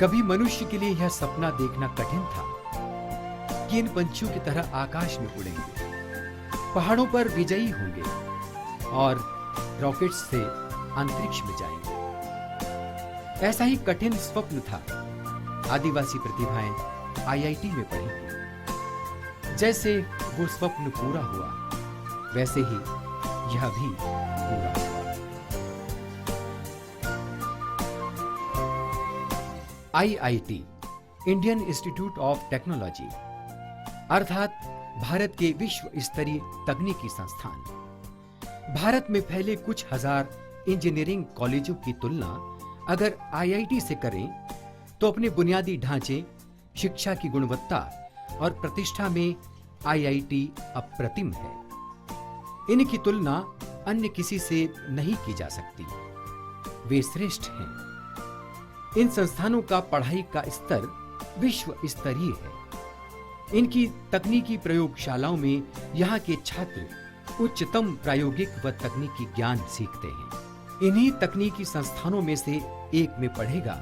कभी मनुष्य के लिए यह सपना देखना कठिन था कि इन पंछियों की तरह आकाश में उड़ेंगे, पहाड़ों पर विजयी होंगे और रॉकेट से अंतरिक्ष में जाएंगे। ऐसा ही कठिन स्वप्न था आदिवासी प्रतिभाएं आईआईटी में पढ़ेंगी। जैसे वो स्वप्न पूरा हुआ, वैसे ही यह भी पूरा हुआ। IIT, Indian Institute of technology, अर्थात भारत के विश्व स्तरीय तकनीकी संस्थान। भारत में फैले कुछ हजार इंजीनियरिंग कॉलेजों की तुलना अगर आईआईटी से करें तो अपने बुनियादी ढांचे, शिक्षा की गुणवत्ता और प्रतिष्ठा में आईआईटी अप्रतिम है। इनकी तुलना अन्य किसी से नहीं की जा सकती। वे श्रेष्ठ हैं। इन संस्थानों का पढ़ाई का स्तर विश्व स्तरीय है। इनकी तकनीकी प्रयोगशालाओं में यहाँ के छात्र उच्चतम प्रायोगिक व तकनीकी ज्ञान सीखते हैं। इन्हीं तकनीकी संस्थानों में से एक में पढ़ेगा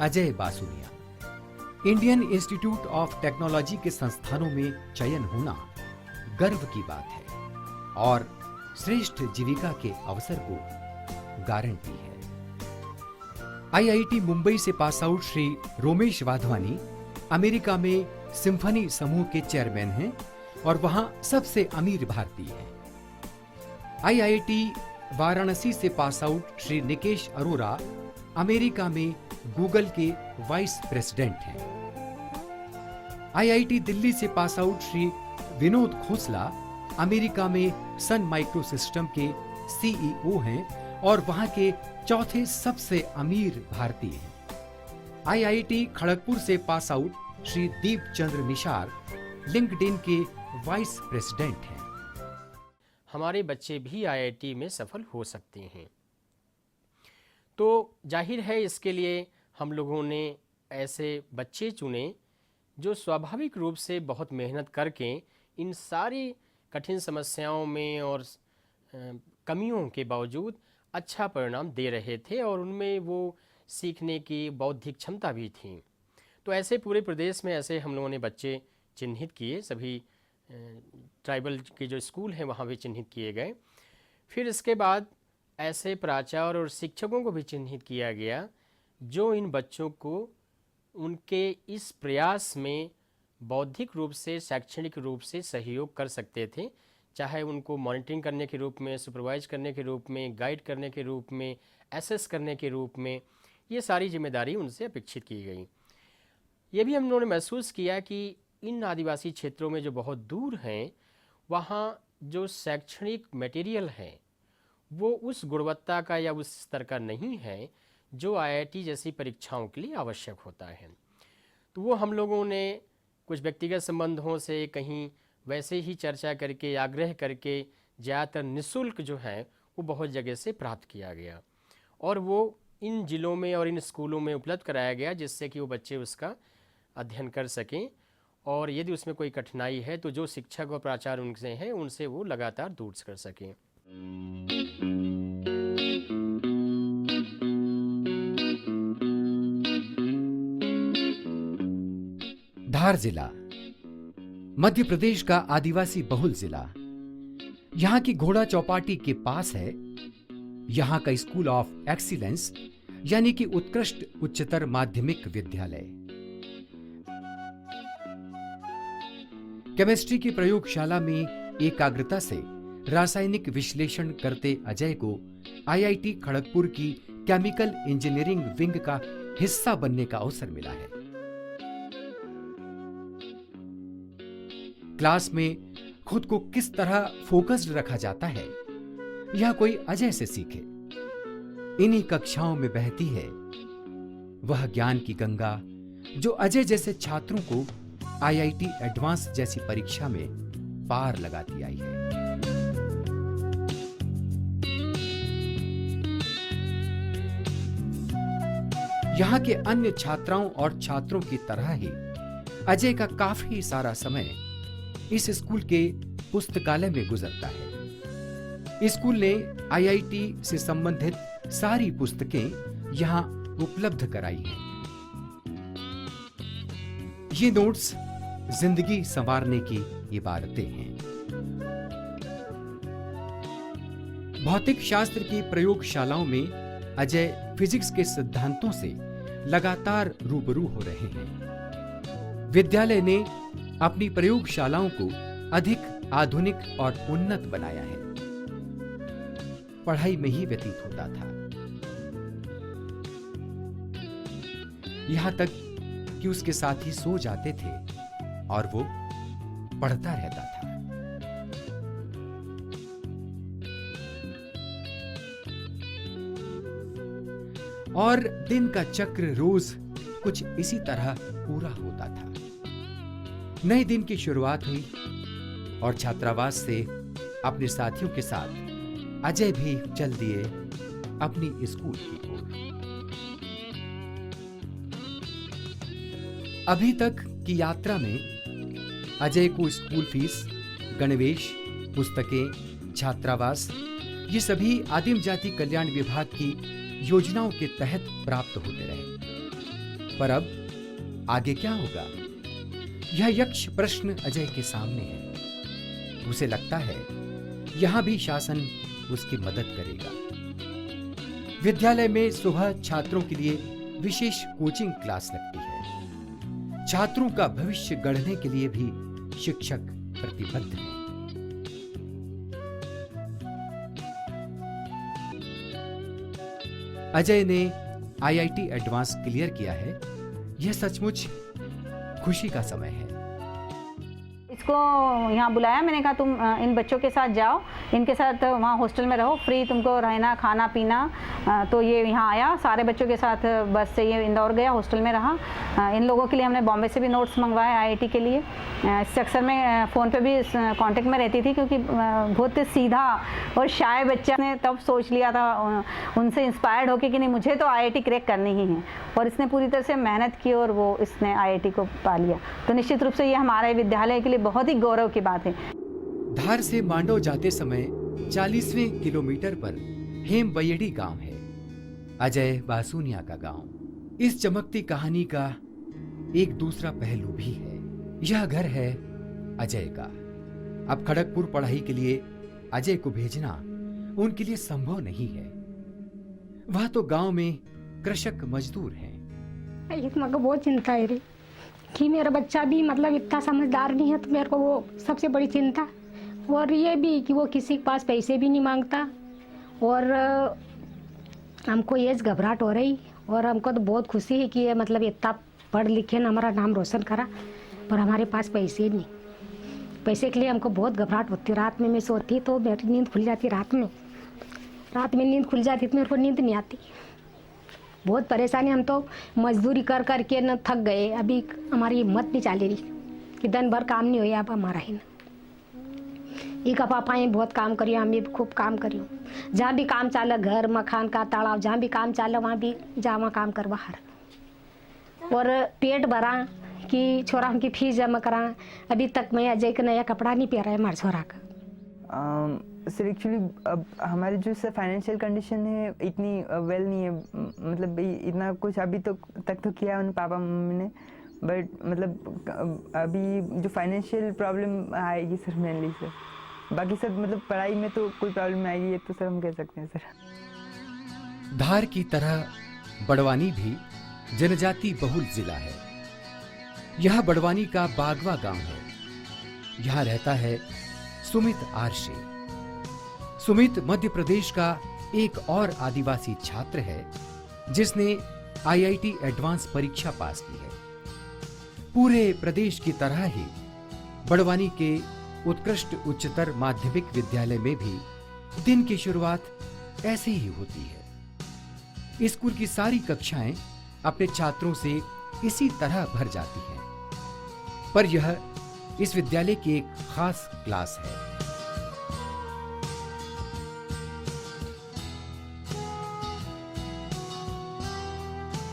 Ajay Basunia. Indian Institute of Technology के संस्थानों में चयन होना गर्व की बात है और श्रेष्ठ जीविका के अवसर को गारंटी है। आईआईटी मुंबई से pass out Shri Romesh Wadhwani America में सिम्फनी समूह के चेयरमैन हैं और वहां सबसे अमीर भारतीय हैं। आईआईटी वाराणसी से pass out Shri Nikesh Arora America में गूगल के वाइस प्रेसिडेंट हैं। आईआईटी दिल्ली से pass out Shri Vinod Khosla America में सन माइक्रो सिस्टम के सीईओ हैं और वहां के चौथे सबसे अमीर भारतीय हैं। आईआईटी खड़गपुर से पास आउट श्री दीप चंद्र निशार लिंक्डइन के वाइस प्रेसिडेंट हैं। हमारे बच्चे भी आईआईटी में सफल हो सकते हैं। तो जाहिर है इसके लिए हम लोगों ने ऐसे बच्चे चुने जो स्वाभाविक रूप से बहुत मेहनत करके इन सारी कठिन समस्याओं में और कमियों के बावजूद अच्छा परिणाम दे रहे थे और उनमें वो सीखने की बौद्धिक क्षमता भी थी। तो ऐसे पूरे प्रदेश में ऐसे हम लोगों ने बच्चे चिन्हित किए। सभी ट्राइबल के जो स्कूल हैं वहाँ भी चिन्हित किए गए। फिर इसके बाद ऐसे प्राचार्य और शिक्षकों को भी चिन्हित किया गया जो इन बच्चों को उनके इस प्रयास में बौद्धिक रूप से, शैक्षणिक रूप से सहयोग कर सकते थे, चाहे उनको मॉनिटरिंग करने के रूप में, सुपरवाइज करने के रूप में, गाइड करने के रूप में, एसेस करने के रूप में। ये सारी जिम्मेदारी उनसे अपेक्षित की गई। ये भी हम लोगों ने महसूस किया कि इन आदिवासी क्षेत्रों में जो बहुत दूर हैं वहाँ जो शैक्षणिक मटेरियल है वो उस गुणवत्ता का या उस स्तर का नहीं है जो आईआईटी जैसी परीक्षाओं के लिए आवश्यक होता है। तो वो हम लोगों ने कुछ व्यक्तिगत संबंधों से कहीं वैसे ही चर्चा करके, आग्रह करके ज़्यादातर निःशुल्क जो है वो बहुत जगह से प्राप्त किया गया और वो इन जिलों में और इन स्कूलों में उपलब्ध कराया गया जिससे कि वो बच्चे उसका अध्ययन कर सकें और यदि उसमें कोई कठिनाई है तो जो शिक्षक और प्राचार्य उनसे हैं उनसे वो लगातार दूर कर सकें। धार जिला मध्य प्रदेश का आदिवासी बहुल जिला। यहां की घोड़ा चौपाटी के पास है यहां का स्कूल ऑफ एक्सीलेंस यानी कि उत्कृष्ट उच्चतर माध्यमिक विद्यालय। केमिस्ट्री की प्रयोगशाला में एकाग्रता से रासायनिक विश्लेषण करते अजय को आईआईटी खड़गपुर की केमिकल इंजीनियरिंग विंग का हिस्सा बनने का अवसर मिला है। क्लास में खुद को किस तरह फोकस्ड रखा जाता है यह कोई अजय से सीखे। इन्हीं कक्षाओं में बहती है वह ज्ञान की गंगा जो अजय जैसे छात्रों को आईआईटी एडवांस जैसी परीक्षा में पार लगाती आई है। यहां के अन्य छात्राओं और छात्रों की तरह ही अजय का काफी सारा समय इस स्कूल के पुस्तकालय में गुजरता है। स्कूल ने आईआईटी से संबंधित सारी पुस्तकें यहां उपलब्ध कराई हैं। ये नोट्स जिंदगी संवारने की इबारतें हैं। भौतिक शास्त्र की प्रयोगशालाओं में अजय फिजिक्स के सिद्धांतों से लगातार रूबरू हो रहे हैं। विद्यालय ने अपनी प्रयोगशालाओं को अधिक आधुनिक और उन्नत बनाया है। पढ़ाई में ही व्यतीत होता था, यहां तक कि उसके साथी सो जाते थे और वो पढ़ता रहता था। और दिन का चक्र रोज कुछ इसी तरह पूरा होता था। नए दिन की शुरुआत हुई और छात्रावास से अपने साथियों के साथ अजय भी चल दिए अपनी स्कूल की ओर। अभी तक की यात्रा में अजय को स्कूल फीस, गणवेश, पुस्तकें, छात्रावास ये सभी आदिम जाति कल्याण विभाग की योजनाओं के तहत प्राप्त होते रहे। पर अब आगे क्या होगा, यह यक्ष प्रश्न अजय के सामने है। उसे लगता है यहां भी शासन उसकी मदद करेगा। विद्यालय में सुबह छात्रों के लिए विशेष कोचिंग क्लास लगती है। छात्रों का भविष्य गढ़ने के लिए भी शिक्षक प्रतिबद्ध हैं। अजय ने आईआईटी एडवांस क्लियर किया है। यह सचमुच खुशी का समय है। इसको यहाँ बुलाया, मैंने कहा तुम इन बच्चों के साथ जाओ, इनके साथ वहाँ हॉस्टल में रहो, फ्री तुमको रहना खाना पीना। तो ये यहाँ आया, सारे बच्चों के साथ बस से ये इंदौर गया, हॉस्टल में रहा। इन लोगों के लिए हमने बॉम्बे से भी नोट्स मंगवाए आईआईटी के लिए। इससे अक्सर मैं फ़ोन पे भी कांटेक्ट में रहती थी, क्योंकि बहुत सीधा और शाय बच्चा ने तब सोच लिया था उनसे इंस्पायर्ड होकर कि नहीं मुझे तो आईआईटी क्रैक करनी ही है। और इसने पूरी तरह से मेहनत की और वो इसने आईआईटी को पा लिया। तो निश्चित रूप से ये हमारे विद्यालय के लिए बहुत ही गौरव की बात है। धार से मांडव जाते समय 40वें किलोमीटर पर हेमबयड़ी गांव है, अजय बासुनिया का गांव। इस चमकती कहानी का एक दूसरा पहलू भी है। यह घर है अजय का। अब खड़गपुर पढ़ाई के लिए अजय को भेजना उनके लिए संभव नहीं है। वह तो गांव में कृषक मजदूर हैं। मेरे को बहुत चिंता है रे कि मेरा बच्चा भी मतलब इतना समझदार नहीं है, तो मेरे को वो सबसे बड़ी चिंता। और ये भी कि वो किसी के पास पैसे भी नहीं मांगता। और हमको ये घबराहट हो रही, और हमको तो बहुत खुशी है कि ये मतलब इतना पढ़ लिखे ना हमारा नाम रोशन करा, पर हमारे पास पैसे नहीं। पैसे के लिए हमको बहुत घबराहट होती। रात में मैं सोती तो मेरी नींद खुल जाती। रात में नींद खुल जाती तो मेरे को नींद नहीं आती। बहुत परेशानी। हम तो मजदूरी कर कर के न थक गए। अभी हमारी हिम्मत नहीं चाली रही कि दिन भर काम नहीं हो। अब हमारा है ना एक पापा ही बहुत काम करियो, हम भी खूब काम करियो। जहाँ भी काम चाले, घर मकान का तालाब, जहाँ भी काम चाले वहाँ भी जावा काम करवा हर। और पेट भरा कि छोरा की फीस जमा करा। अभी तक मैं अजय का नया कपड़ा नहीं पहरा है हमारे छोरा का। सर एक्चुअली अब हमारी जो सर फाइनेंशियल कंडीशन है इतनी वेल नहीं है। मतलब इतना कुछ अभी तक तो किया उन पापा मम्मी ने, बट मतलब अभी जो फाइनेंशियल प्रॉब्लम आएगी सर मेनली सर। बाकी सर मतलब पढ़ाई में तो कोई प्रॉब्लम आएगी ये तो सर हम कह सकते हैं सर। धार की तरह बड़वानी भी जनजाति बहुल जिला है। यह बड़वानी का बागवा गांव है। यहां रहता है सुमित आरशे। सुमित मध्य प्रदेश का एक और आदिवासी छात्र है जिसने आईआईटी एडवांस परीक्षा पास की है। पूरे प्रदेश की तरह ही बड़वानी के उत्कृष्ट उच्चतर माध्यमिक विद्यालय में भी दिन की शुरुआत ऐसे ही होती है। स्कूल की सारी कक्षाएं अपने छात्रों से इसी तरह भर जाती हैं। पर यह इस विद्यालय की एक खास क्लास है।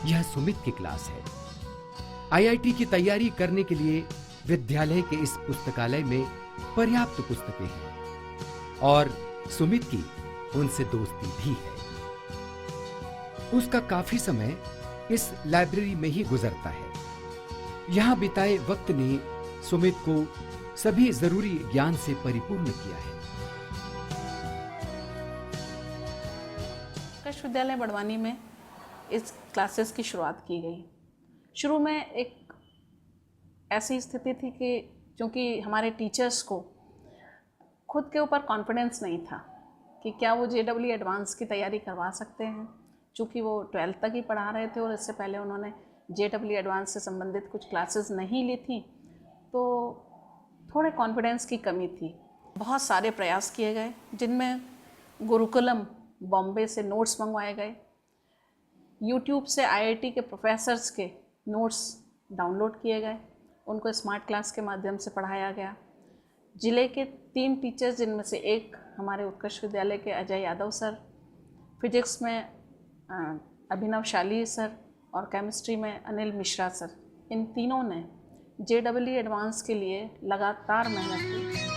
यह सुमित की क्लास है। आईआईटी की तैयारी करने के लिए विद्यालय के इस पुस्तकालय में पर्याप्त पुस्तकें हैं और सुमित की उनसे दोस्ती भी है। उसका काफी समय इस लाइब्रेरी में ही गुजरता है। यहाँ बिताए वक्त ने सुमित को सभी जरूरी ज्ञान से परिपूर्ण किया है। उत्कर्ष विद्यालय बड़वानी में इस क्लासेस की शुरुआत की गई। शुरू में एक ऐसी स्थिति थी कि क्योंकि हमारे टीचर्स को खुद के ऊपर कॉन्फिडेंस नहीं था कि क्या वो JEE एडवांस की तैयारी करवा सकते हैं, चूँकि वो 12th तक ही पढ़ा रहे थे और इससे पहले उन्होंने JEE एडवांस से संबंधित कुछ क्लासेस नहीं ली थी, तो थोड़े कॉन्फिडेंस की कमी थी। बहुत सारे प्रयास किए गए जिनमें गुरुकुलम बॉम्बे से नोट्स मंगवाए गए, YouTube से IIT के प्रोफेसर्स के नोट्स डाउनलोड किए गए, उनको स्मार्ट क्लास के माध्यम से पढ़ाया गया। ज़िले के 3 टीचर्स जिनमें से एक हमारे उत्कर्ष विद्यालय के अजय यादव सर, फिजिक्स में अभिनव शाली सर और केमिस्ट्री में अनिल मिश्रा सर, इन तीनों ने JEE एडवांस के लिए लगातार मेहनत की।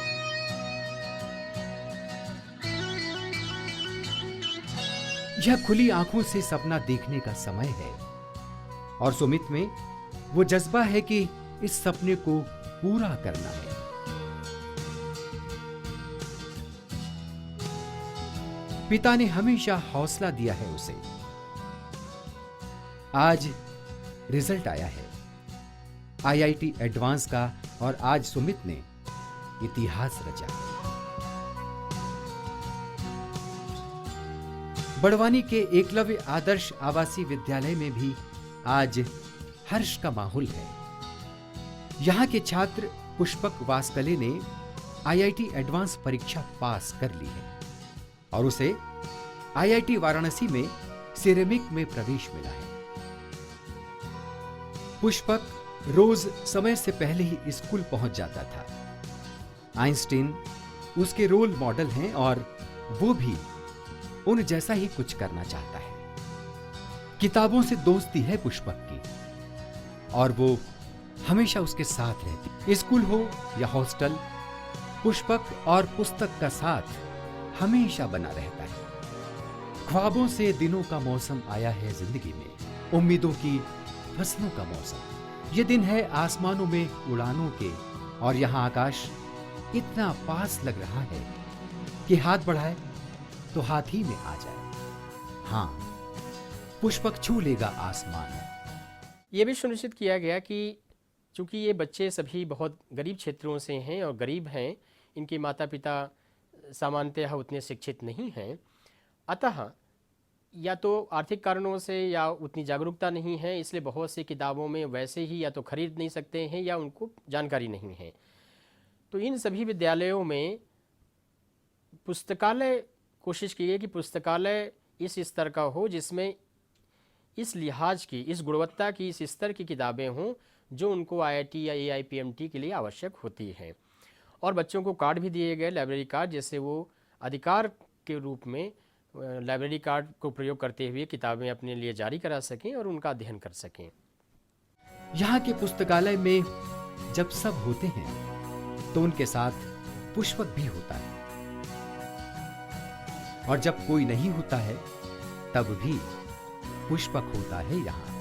यह खुली आंखों से सपना देखने का समय है और सुमित में वो जज्बा है कि इस सपने को पूरा करना है। पिता ने हमेशा हौसला दिया है उसे। आज रिजल्ट आया है IIT एडवांस का और आज सुमित ने इतिहास रचा। बड़वानी के एकलव्य आदर्श आवासीय विद्यालय में भी आज हर्ष का माहौल है। यहाँ के छात्र पुष्पक वास्कले ने IIT एडवांस परीक्षा पास कर ली है और उसे IIT वाराणसी में सिरेमिक में प्रवेश मिला है। पुष्पक रोज समय से पहले ही स्कूल पहुंच जाता था। आइंस्टीन उसके रोल मॉडल हैं और वो भी उन जैसा ही कुछ करना चाहता है। किताबों से दोस्ती है पुष्पक की और वो हमेशा उसके साथ रहती। स्कूल हो या हॉस्टल, पुष्पक और पुस्तक का साथ हमेशा बना रहता है। ख्वाबों से दिनों का मौसम आया है जिंदगी में, उम्मीदों की फसलों का मौसम। ये दिन है आसमानों में उड़ानों के और यहाँ आकाश इतना पास लग रहा है कि हाथ बढ़ाए तो हाथ ही में आ जाए। हाँ, पुष्पक छू लेगा आसमान। ये भी सुनिश्चित किया गया कि चूंकि ये बच्चे सभी बहुत गरीब क्षेत्रों से हैं और गरीब हैं, इनके माता पिता सामान्यतः उतने शिक्षित नहीं हैं, अतः या तो आर्थिक कारणों से या उतनी जागरूकता नहीं है, इसलिए बहुत सी किताबों में वैसे ही या तो खरीद नहीं सकते हैं या उनको जानकारी नहीं है। तो इन सभी विद्यालयों में पुस्तकालय कोशिश की है कि पुस्तकालय इस स्तर का हो जिसमें इस लिहाज की, इस गुणवत्ता की, इस स्तर की किताबें हों जो उनको IIT या AIPMT के लिए आवश्यक होती है। और बच्चों को कार्ड भी दिए गए, लाइब्रेरी कार्ड, जिससे वो अधिकार के रूप में लाइब्रेरी कार्ड को प्रयोग करते हुए किताबें अपने लिए जारी करा सकें और उनका अध्ययन कर सकें। यहाँ के पुस्तकालय में जब सब होते हैं तो उनके साथ पुष्पक भी होता है और जब कोई नहीं होता है तब भी पुष्पक होता है यहाँ।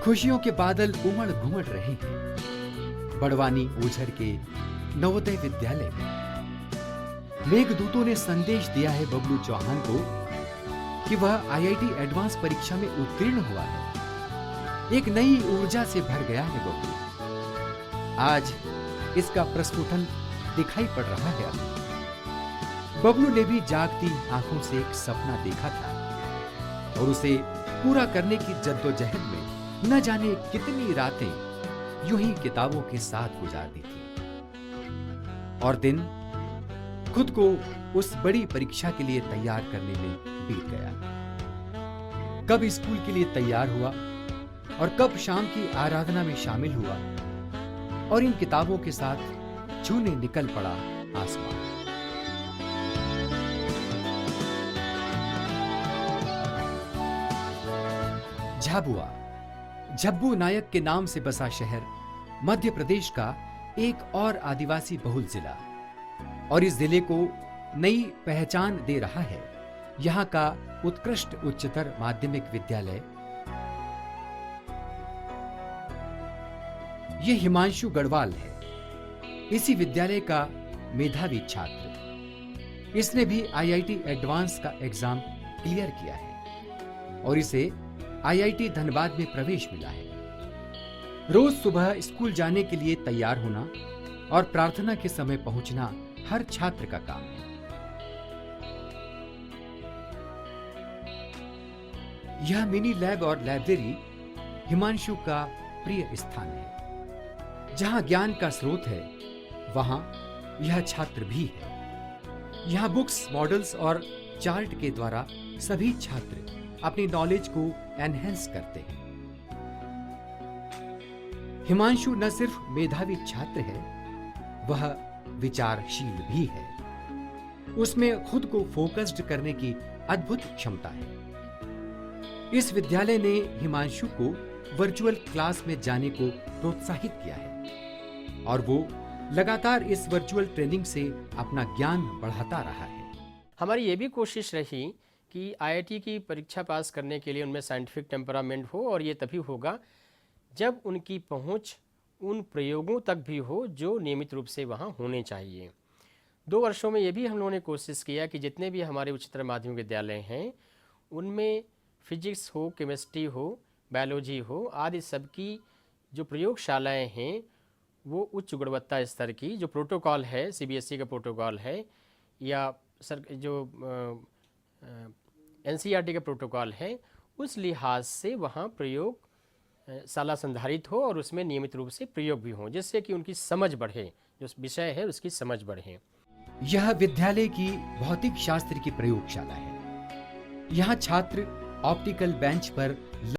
खुशियों के बादल उमड़ घुमड़ रहे हैं बड़वानी ओझर के नवोदय विद्यालय में। मेघदूतों ने संदेश दिया है बबलू चौहान को कि वह IIT एडवांस परीक्षा में उत्तीर्ण हुआ है। एक नई ऊर्जा से भर गया है बबलू। आज इसका प्रस्फुटन दिखाई पड़ रहा है। बबलू ने भी जागती आंखों से एक सपना देखा था और उसे पूरा करने की जद्दोजहद में न जाने कितनी रातें यूं ही किताबों के साथ गुजार दी थी और दिन खुद को उस बड़ी परीक्षा के लिए तैयार करने में बीत गया। कब स्कूल के लिए तैयार हुआ और कब शाम की आराधना में शामिल हुआ और इन किताबों के साथ छूने निकल पड़ा आसमान। झाबुआ, झब्बू नायक के नाम से बसा शहर मध्य प्रदेश का एक और आदिवासी बहुल जिला और इस जिले को नई पहचान दे रहा है यहाँ का उत्कृष्ट उच्चतर माध्यमिक विद्यालय ये हिमांशु गढ़वाल है, इसी विद्यालय का मेधावी छात्र। इसने भी IIT एडवांस का एग्जाम क्लियर किया है और इसे IIT धनबाद में प्रवेश मिला है। रोज सुबह स्कूल जाने के लिए तैयार होना और प्रार्थना के समय पहुंचना हर छात्र का काम है। यह मिनी लैब और लाइब्रेरी हिमांशु का प्रिय स्थान है। जहां ज्ञान का स्रोत है, वहां यह छात्र भी है। यहाँ बुक्स, मॉडल्स और चार्ट के द्वारा सभी छात्र अपनी नॉलेज को एनहेंस करते हैं। हिमांशु न सिर्फ मेधावी छात्र है, वह विचारशील भी है। उसमें खुद को फोकस्ड करने की अद्भुत क्षमता है। इस विद्यालय ने हिमांशु को वर्चुअल क्लास में जाने को प्रोत्साहित किया है और वो लगातार इस वर्चुअल ट्रेनिंग से अपना ज्ञान बढ़ाता रहा है। हमारी ये भी कोशिश रही कि IIT की परीक्षा पास करने के लिए उनमें साइंटिफिक टेम्परामेंट हो, और ये तभी होगा जब उनकी पहुंच उन प्रयोगों तक भी हो जो नियमित रूप से वहाँ होने चाहिए। 2 वर्षों में ये भी हम लोगों ने कोशिश किया कि जितने भी हमारे उच्चतर माध्यमिक विद्यालय हैं उनमें फिजिक्स हो, केमिस्ट्री हो, बायोलॉजी हो आदि सबकी जो प्रयोगशालाएं हैं वो उच्च गुणवत्ता स्तर की, जो प्रोटोकॉल है CBSE का प्रोटोकॉल है या जो NCERT का प्रोटोकॉल है, उस लिहाज से वहाँ प्रयोगशाला संधारित हो और उसमें नियमित रूप से प्रयोग भी हों, जिससे कि उनकी समझ बढ़े, जो विषय है उसकी समझ बढ़े। यह विद्यालय की भौतिक शास्त्र की प्रयोगशाला है। यहाँ छात्र ऑप्टिकल बेंच पर